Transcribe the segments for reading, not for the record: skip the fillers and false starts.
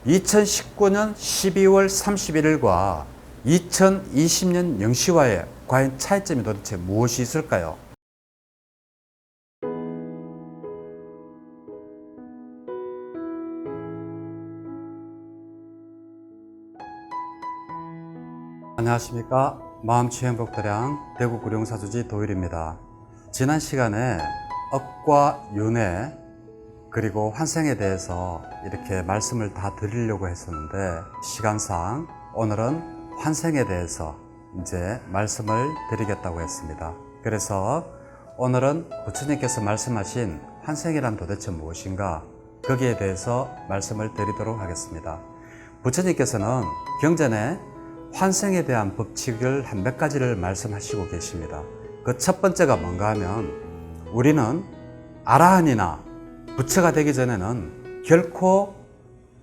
2019년 12월 31일과 2020년 0시와의 과연 차이점이 도대체 무엇이 있을까요? 안녕하십니까. 마음치유행복도량 대구 구룡사주지 도일입니다. 지난 시간에 억과 윤회 그리고 환생에 대해서 이렇게 말씀을 다 드리려고 했었는데 시간상 오늘은 환생에 대해서 이제 말씀을 드리겠다고 했습니다. 그래서 오늘은 부처님께서 말씀하신 환생이란 도대체 무엇인가 거기에 대해서 말씀을 드리도록 하겠습니다. 부처님께서는 경전에 환생에 대한 법칙을 한 몇 가지를 말씀하시고 계십니다. 그 첫 번째가 뭔가 하면 우리는 아라한이나 부처가 되기 전에는 결코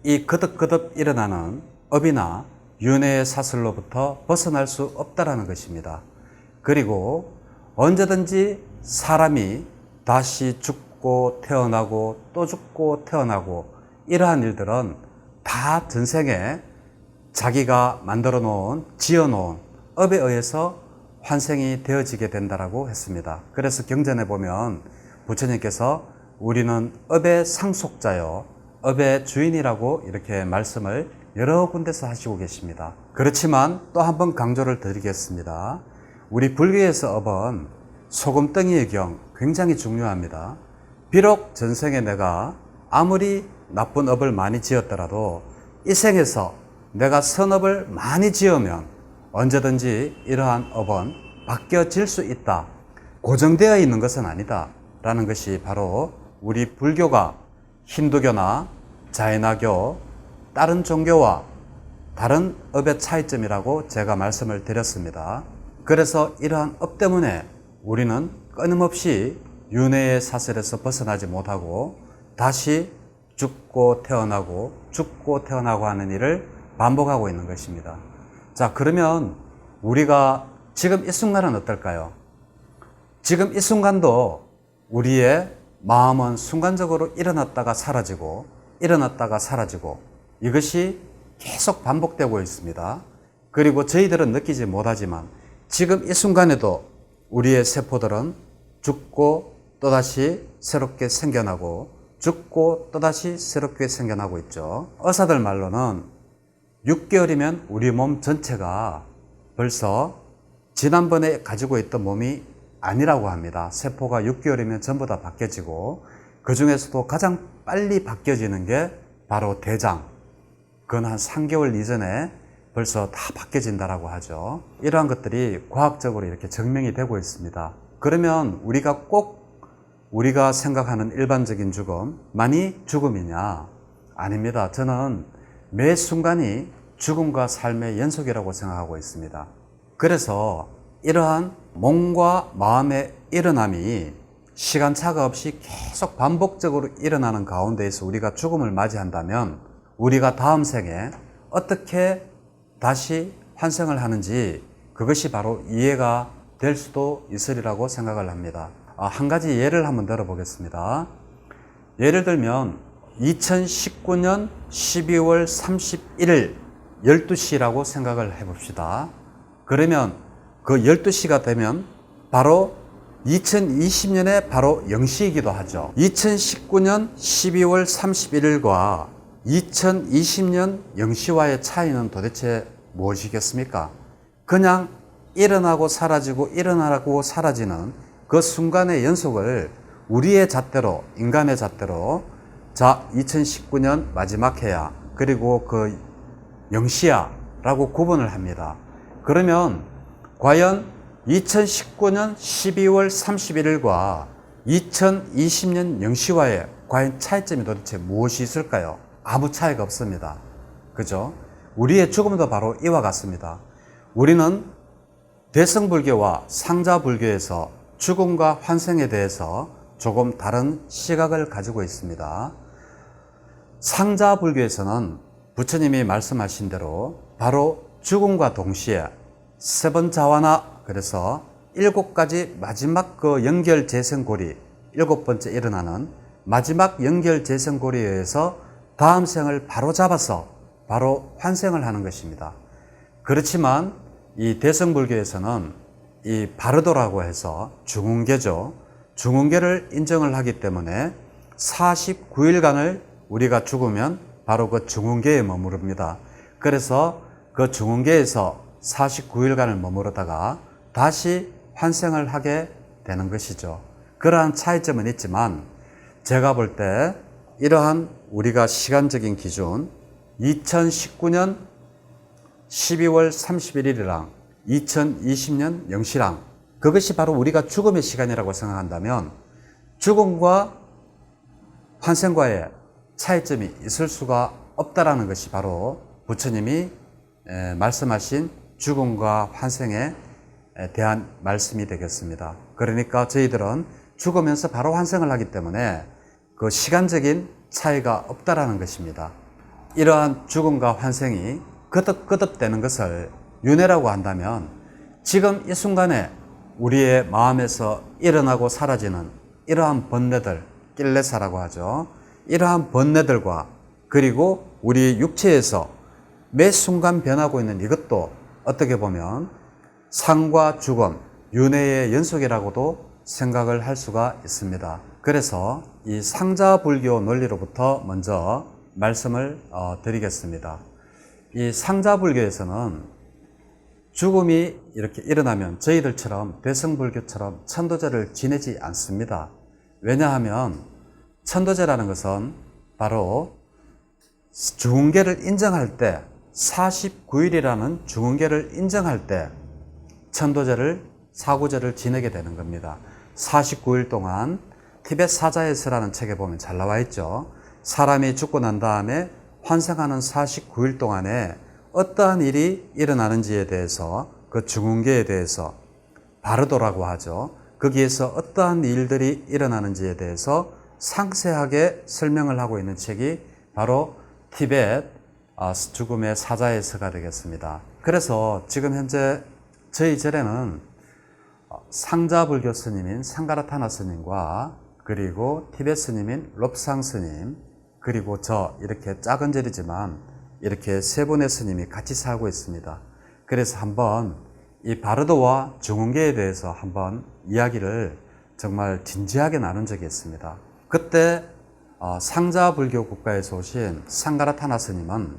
이 거듭거듭 일어나는 업이나 윤회의 사슬로부터 벗어날 수 없다라는 것입니다. 그리고 언제든지 사람이 다시 죽고 태어나고 또 죽고 태어나고 이러한 일들은 다 전생에 자기가 만들어 놓은, 지어 놓은 업에 의해서 환생이 되어지게 된다라고 했습니다. 그래서 경전에 보면 부처님께서 우리는 업의 상속자요, 업의 주인이라고 이렇게 말씀을 여러 군데서 하시고 계십니다. 그렇지만 또 한 번 강조를 드리겠습니다. 우리 불교에서 업은 소금덩이의 경 굉장히 중요합니다. 비록 전생에 내가 아무리 나쁜 업을 많이 지었더라도 이 생에서 내가 선업을 많이 지으면 언제든지 이러한 업은 바뀌어질 수 있다. 고정되어 있는 것은 아니다. 라는 것이 바로 우리 불교가 힌두교나 자이나교, 다른 종교와 다른 업의 차이점이라고 제가 말씀을 드렸습니다. 그래서 이러한 업 때문에 우리는 끊임없이 윤회의 사슬에서 벗어나지 못하고 다시 죽고 태어나고 하는 일을 반복하고 있는 것입니다. 자, 그러면 우리가 지금 이 순간은 어떨까요? 지금 이 순간도 우리의 마음은 순간적으로 일어났다가 사라지고 이것이 계속 반복되고 있습니다. 그리고 저희들은 느끼지 못하지만 지금 이 순간에도 우리의 세포들은 죽고 또다시 새롭게 생겨나고 죽고 또다시 새롭게 생겨나고 있죠. 의사들 말로는 6개월이면 우리 몸 전체가 벌써 지난번에 가지고 있던 몸이 아니라고 합니다. 세포가 6개월이면 전부 다 바뀌어지고 그 중에서도 가장 빨리 바뀌어지는 게 바로 대장. 그건 한 3개월 이전에 벌써 다 바뀌어진다라고 하죠. 이러한 것들이 과학적으로 이렇게 증명이 되고 있습니다. 그러면 우리가 생각하는 일반적인 죽음만이 죽음이냐? 아닙니다. 저는 매 순간이 죽음과 삶의 연속이라고 생각하고 있습니다. 그래서 이러한 몸과 마음의 일어남이 시간차가 없이 계속 반복적으로 일어나는 가운데에서 우리가 죽음을 맞이한다면 우리가 다음 생에 어떻게 다시 환생을 하는지 그것이 바로 이해가 될 수도 있으리라고 생각을 합니다. 한 가지 예를 한번 들어보겠습니다. 예를 들면 2019년 12월 31일 12시라고 생각을 해봅시다. 그러면 그 12시가 되면 바로 2020년에 바로 0시이기도 하죠. 2019년 12월 31일과 2020년 0시와의 차이는 도대체 무엇이겠습니까? 그냥 일어나고 사라지는 그 순간의 연속을 우리의 잣대로, 인간의 잣대로 자, 2019년 마지막 해야, 그리고 그 0시야 라고 구분을 합니다. 그러면 과연 2019년 12월 31일과 2020년 0시와의 과연 차이점이 도대체 무엇이 있을까요? 아무 차이가 없습니다. 그죠? 우리의 죽음도 바로 이와 같습니다. 우리는 대승불교와 상자불교에서 죽음과 환생에 대해서 조금 다른 시각을 가지고 있습니다. 상자불교에서는 부처님이 말씀하신 대로 바로 죽음과 동시에 세번자와나, 그래서 7가지 마지막 그 연결재생고리, 7번째 일어나는 마지막 연결재생고리에 의해서 다음 생을 바로 잡아서 바로 환생을 하는 것입니다. 그렇지만 이 대승불교에서는 이 바르도라고 해서 중흥계죠. 중흥계를 인정을 하기 때문에 49일간을 우리가 죽으면 바로 그 중흥계에 머무릅니다. 그래서 그 중흥계에서 49일간을 머무르다가 다시 환생을 하게 되는 것이죠. 그러한 차이점은 있지만 제가 볼 때 이러한 우리가 시간적인 기준 2019년 12월 31일이랑 2020년 0시랑 그것이 바로 우리가 죽음의 시간이라고 생각한다면 죽음과 환생과의 차이점이 있을 수가 없다라는 것이 바로 부처님이 말씀하신 죽음과 환생에 대한 말씀이 되겠습니다. 그러니까 저희들은 죽으면서 바로 환생을 하기 때문에 그 시간적인 차이가 없다라는 것입니다. 이러한 죽음과 환생이 거듭거듭되는 것을 윤회라고 한다면 지금 이 순간에 우리의 마음에서 일어나고 사라지는 이러한 번뇌들, 낄레사라고 하죠. 이러한 번뇌들과 그리고 우리 육체에서 매 순간 변하고 있는 이것도 어떻게 보면 상과 죽음, 윤회의 연속이라고도 생각을 할 수가 있습니다. 그래서 이 상자불교 논리로부터 먼저 말씀을 드리겠습니다. 이 상자불교에서는 죽음이 이렇게 일어나면 저희들처럼 대승불교처럼 천도제를 지내지 않습니다. 왜냐하면 천도제라는 것은 바로 중흥계를 인정할 때 49일이라는 중흥계를 인정할 때 천도제를 사구제를 지내게 되는 겁니다. 49일 동안 티벳 사자에서라는 책에 보면 잘 나와 있죠. 사람이 죽고 난 다음에 환생하는 49일 동안에 어떠한 일이 일어나는지에 대해서 그 중흥계에 대해서 바르도라고 하죠. 거기에서 어떠한 일들이 일어나는지에 대해서 상세하게 설명을 하고 있는 책이 바로 티벳 죽음의 사자에서가 되겠습니다. 그래서 지금 현재 저희 절에는 상자불교 스님인 상가라타나 스님과 그리고 티벳 스님인 롭상 스님 그리고 저 이렇게 작은 절이지만 이렇게 세 분의 스님이 같이 살고 있습니다. 그래서 한번 이 바르도와 중흥계에 대해서 한번 이야기를 정말 진지하게 나눈 적이 있습니다. 그때 상자불교 국가에서 오신 상가라타나 스님은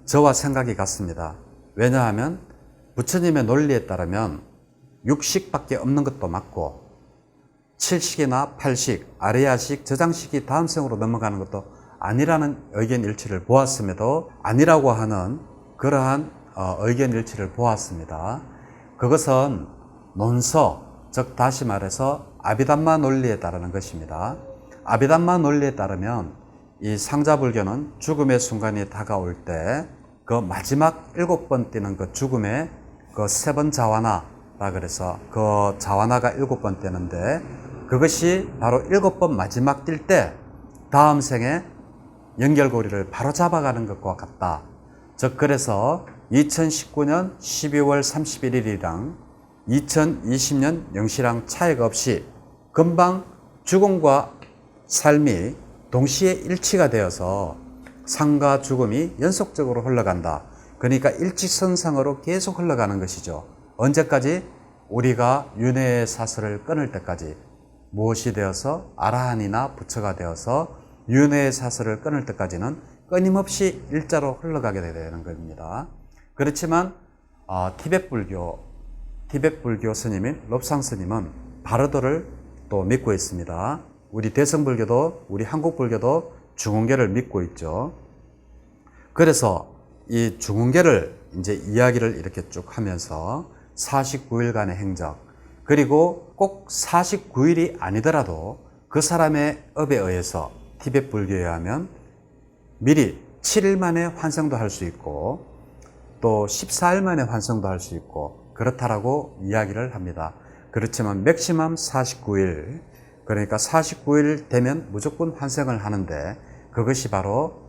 저와 생각이 같습니다. 왜냐하면 부처님의 논리에 따르면 육식밖에 없는 것도 맞고 7식이나 8식, 아레야식, 저장식이 다음 생으로 넘어가는 것도 아니라는 의견 일치를 보았음에도 아니라고 하는 그러한 의견 일치를 보았습니다. 그것은 논서, 즉 다시 말해서 아비담마 논리에 따르는 것입니다. 아비담마 논리에 따르면 이 상자불교는 죽음의 순간이 다가올 때 그 마지막 7번 뛰는 그 죽음의 그 3번 자와나라 그래서 그 자와나가 7번 뛰는데 그것이 바로 7번 마지막 뛸 때 다음 생에 연결고리를 바로 잡아가는 것과 같다. 즉 그래서 2019년 12월 31일이랑 2020년 0시랑 차이가 없이 금방 죽음과 삶이 동시에 일치가 되어서 상과 죽음이 연속적으로 흘러간다. 그러니까 일직선상으로 계속 흘러가는 것이죠. 언제까지? 우리가 윤회의 사슬을 끊을 때까지. 무엇이 되어서 아라한이나 부처가 되어서 윤회의 사슬을 끊을 때까지는 끊임없이 일자로 흘러가게 되는 겁니다. 그렇지만 티벳불교 스님인 롭상 스님은 바르도를 또 믿고 있습니다. 우리 대승불교도 우리 한국불교도 중흥계를 믿고 있죠. 그래서 이 중흥계를 이제 이야기를 이렇게 쭉 하면서 49일간의 행적 그리고 꼭 49일이 아니더라도 그 사람의 업에 의해서 티벳 불교에 하면 미리 7일 만에 환생도 할 수 있고 또 14일 만에 환생도 할 수 있고 그렇다라고 이야기를 합니다. 그렇지만 맥시멈 49일 그러니까 49일 되면 무조건 환생을 하는데 그것이 바로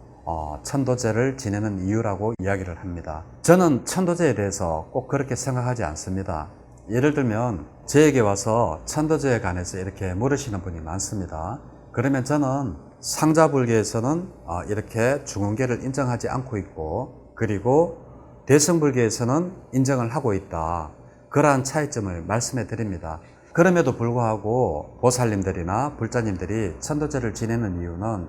천도제를 지내는 이유라고 이야기를 합니다. 저는 천도제에 대해서 꼭 그렇게 생각하지 않습니다. 예를 들면 저에게 와서 천도제에 관해서 이렇게 물으시는 분이 많습니다. 그러면 저는 상자불교에서는 이렇게 중원계를 인정하지 않고 있고, 그리고 대승불교에서는 인정을 하고 있다. 그러한 차이점을 말씀해 드립니다. 그럼에도 불구하고 보살님들이나 불자님들이 천도제를 지내는 이유는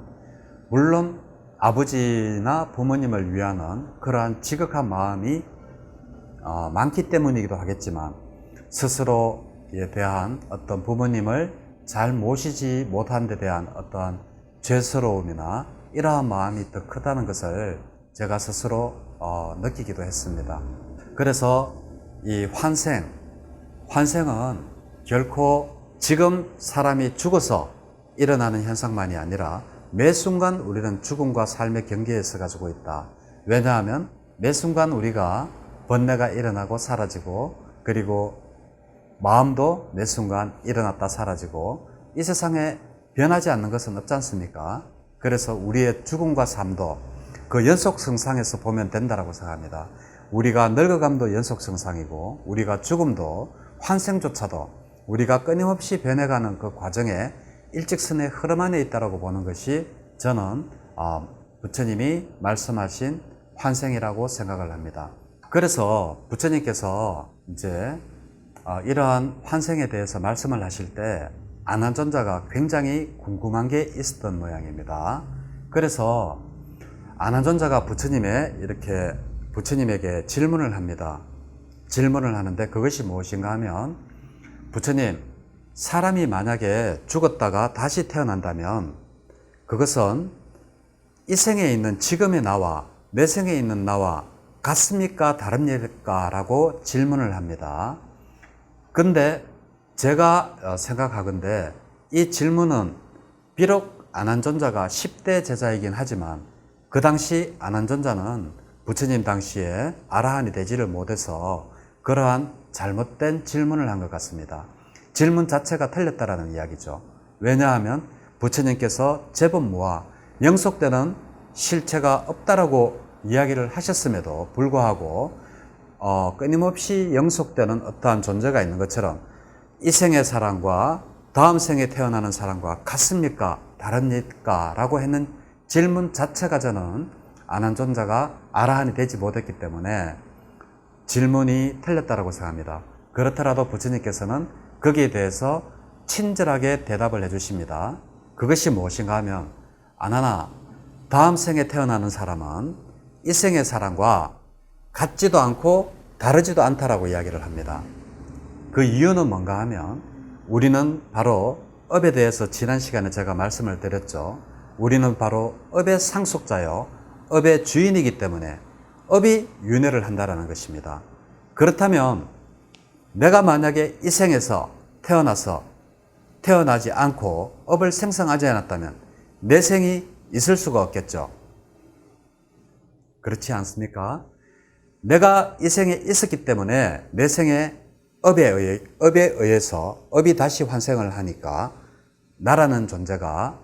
물론 아버지나 부모님을 위하는 그러한 지극한 마음이 많기 때문이기도 하겠지만, 스스로에 대한 어떤 부모님을 잘 모시지 못한 데 대한 어떠한 죄스러움이나 이러한 마음이 더 크다는 것을 제가 스스로 느끼기도 했습니다. 그래서 이 환생은 결코 지금 사람이 죽어서 일어나는 현상만이 아니라 매 순간 우리는 죽음과 삶의 경계에 서 가지고 있다. 왜냐하면 매 순간 우리가 번뇌가 일어나고 사라지고, 그리고 마음도 매 순간 일어났다 사라지고, 이 세상에 변하지 않는 것은 없지 않습니까? 그래서 우리의 죽음과 삶도 그 연속성상에서 보면 된다고 생각합니다. 우리가 늙어감도 연속성상이고, 우리가 죽음도 환생조차도 우리가 끊임없이 변해가는 그 과정에 일직선의 흐름 안에 있다고 보는 것이 저는 부처님이 말씀하신 환생이라고 생각을 합니다. 그래서 부처님께서 이제 이러한 환생에 대해서 말씀을 하실 때 아난존자가 굉장히 궁금한 게 있었던 모양입니다. 그래서 아난존자가 부처님에게 질문을 합니다. 질문을 하는데 그것이 무엇인가 하면, 부처님, 사람이 만약에 죽었다가 다시 태어난다면 그것은 이 생에 있는 지금의 나와 내생에 있는 나와 같습니까? 다릅니까? 라고 질문을 합니다. 근데 제가 생각하건대 이 질문은 비록 아난존자가 10대 제자이긴 하지만 그 당시 아난존자는 부처님 당시에 아라한이 되지를 못해서 그러한 잘못된 질문을 한 것 같습니다. 질문 자체가 틀렸다라는 이야기죠. 왜냐하면 부처님께서 제법무와 영속되는 실체가 없다라고 이야기를 하셨음에도 불구하고 끊임없이 영속되는 어떠한 존재가 있는 것처럼 이 생의 사람과 다음 생에 태어나는 사람과 같습니까? 다릅니까? 라고 했는 질문 자체가 저는 아난존자가 아라한이 되지 못했기 때문에 질문이 틀렸다고 생각합니다. 그렇더라도 부처님께서는 거기에 대해서 친절하게 대답을 해주십니다. 그것이 무엇인가 하면, 아나나, 다음 생에 태어나는 사람은 이 생의 사람과 같지도 않고 다르지도 않다라고 이야기를 합니다. 그 이유는 뭔가 하면, 우리는 바로 업에 대해서 지난 시간에 제가 말씀을 드렸죠. 우리는 바로 업의 상속자요, 업의 주인이기 때문에 업이 윤회를 한다는 것입니다. 그렇다면 내가 만약에 이 생에서 태어나지 않고 업을 생성하지 않았다면 내 생이 있을 수가 없겠죠. 그렇지 않습니까? 내가 이 생에 있었기 때문에 내 생에 업에 의해서 업이 다시 환생을 하니까 나라는 존재가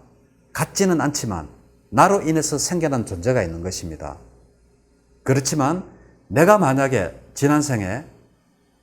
같지는 않지만 나로 인해서 생겨난 존재가 있는 것입니다. 그렇지만 내가 만약에 지난 생에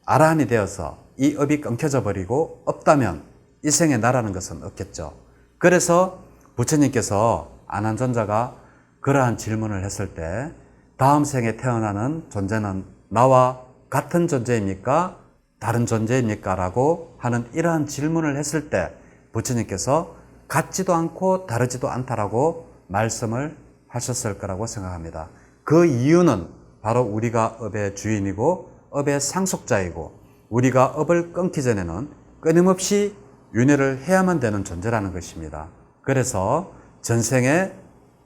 아라한이 되어서 이 업이 끊겨져 버리고 없다면 이 생에 나라는 것은 없겠죠. 그래서 부처님께서 아난존자가 그러한 질문을 했을 때 다음 생에 태어나는 존재는 나와 같은 존재입니까? 다른 존재입니까? 라고 하는 이러한 질문을 했을 때 부처님께서 같지도 않고 다르지도 않다라고 말씀을 하셨을 거라고 생각합니다. 그 이유는 바로 우리가 업의 주인이고 업의 상속자이고 우리가 업을 끊기 전에는 끊임없이 윤회를 해야만 되는 존재라는 것입니다. 그래서 전생에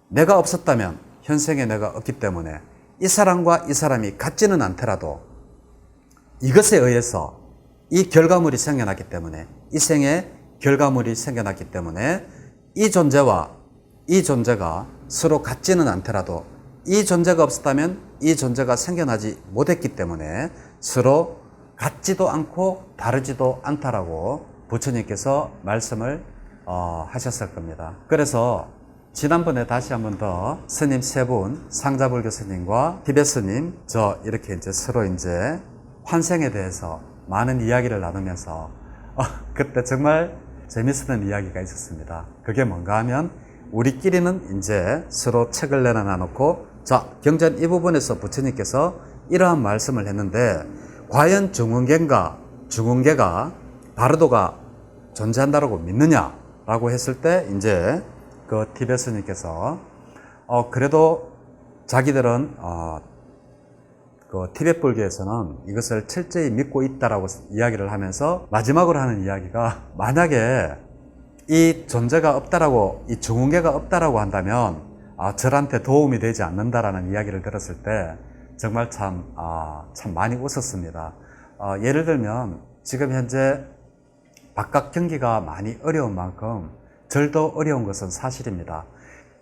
내가 없었다면 현생에 내가 없기 때문에 이 사람과 이 사람이 같지는 않더라도 이것에 의해서 이 결과물이 생겨났기 때문에 이 생에 결과물이 생겨났기 때문에 이 존재와 이 존재가 서로 같지는 않더라도 이 존재가 없었다면 이 존재가 생겨나지 못했기 때문에 서로 같지도 않고 다르지도 않다라고 부처님께서 말씀을 하셨을 겁니다. 그래서 지난번에 다시 한 번 더 스님 세 분, 상자불교 스님과 티베트 스님, 저 이렇게 이제 서로 이제 환생에 대해서 많은 이야기를 나누면서 그때 정말 재밌었던 이야기가 있었습니다. 그게 뭔가 하면 우리끼리는 이제 서로 책을 내놔 놓고, 자, 경전 이 부분에서 부처님께서 이러한 말씀을 했는데, 과연 중흥계가 바르도가 존재한다라고 믿느냐라고 했을 때, 이제 그 티베스님께서 그래도 자기들은 그 티베트 불교에서는 이것을 철저히 믿고 있다라고 이야기를 하면서 마지막으로 하는 이야기가, 만약에 이 존재가 없다라고, 이 중흥계가 없다라고 한다면 절한테 도움이 되지 않는다라는 이야기를 들었을 때 정말 참 많이 웃었습니다. 예를 들면 지금 현재 바깥 경기가 많이 어려운 만큼 절도 어려운 것은 사실입니다.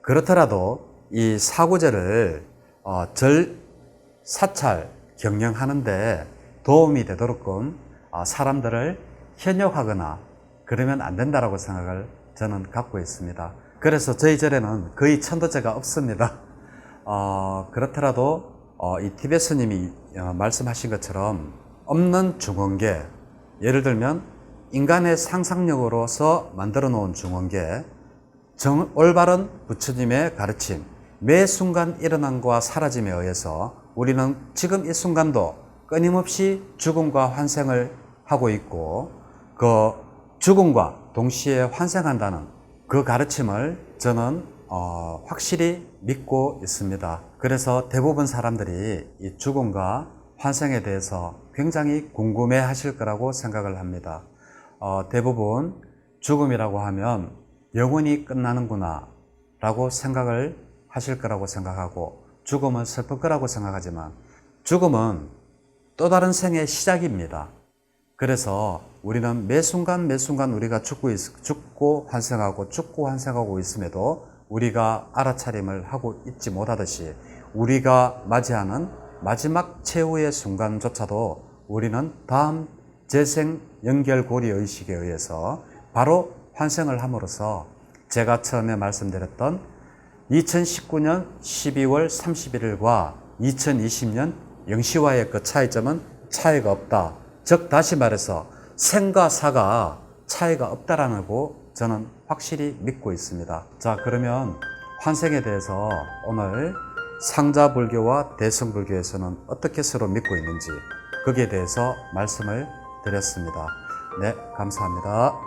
그렇더라도 이 사구제를 사찰 경영하는데 도움이 되도록끔 사람들을 현역하거나 그러면 안 된다라고 생각을 저는 갖고 있습니다. 그래서 저희 절에는 거의 천도제가 없습니다. 그렇더라도 이 티베트 스님이 말씀하신 것처럼 없는 중흥계, 예를 들면 인간의 상상력으로서 만들어 놓은 중흥계, 올바른 부처님의 가르침, 매 순간 일어남과 사라짐에 의해서 우리는 지금 이 순간도 끊임없이 죽음과 환생을 하고 있고, 그 죽음과 동시에 환생한다는 그 가르침을 저는 확실히 믿고 있습니다. 그래서 대부분 사람들이 이 죽음과 환생에 대해서 굉장히 궁금해 하실 거라고 생각을 합니다. 대부분 죽음이라고 하면 영원히 끝나는구나 라고 생각을 하실 거라고 생각하고, 죽음은 슬플 거라고 생각하지만 죽음은 또 다른 생의 시작입니다. 그래서 우리는 매 순간 우리가 죽고 환생하고 있음에도 우리가 알아차림을 하고 있지 못하듯이, 우리가 맞이하는 마지막 최후의 순간조차도 우리는 다음 재생 연결고리 의식에 의해서 바로 환생을 함으로써, 제가 처음에 말씀드렸던 2019년 12월 31일과 2020년 영시와의 그 차이점은 차이가 없다. 즉 다시 말해서 생과 사가 차이가 없다라고 저는 확실히 믿고 있습니다. 자, 그러면 환생에 대해서 오늘 상자불교와 대승불교에서는 어떻게 서로 믿고 있는지, 거기에 대해서 말씀을 드렸습니다. 네, 감사합니다.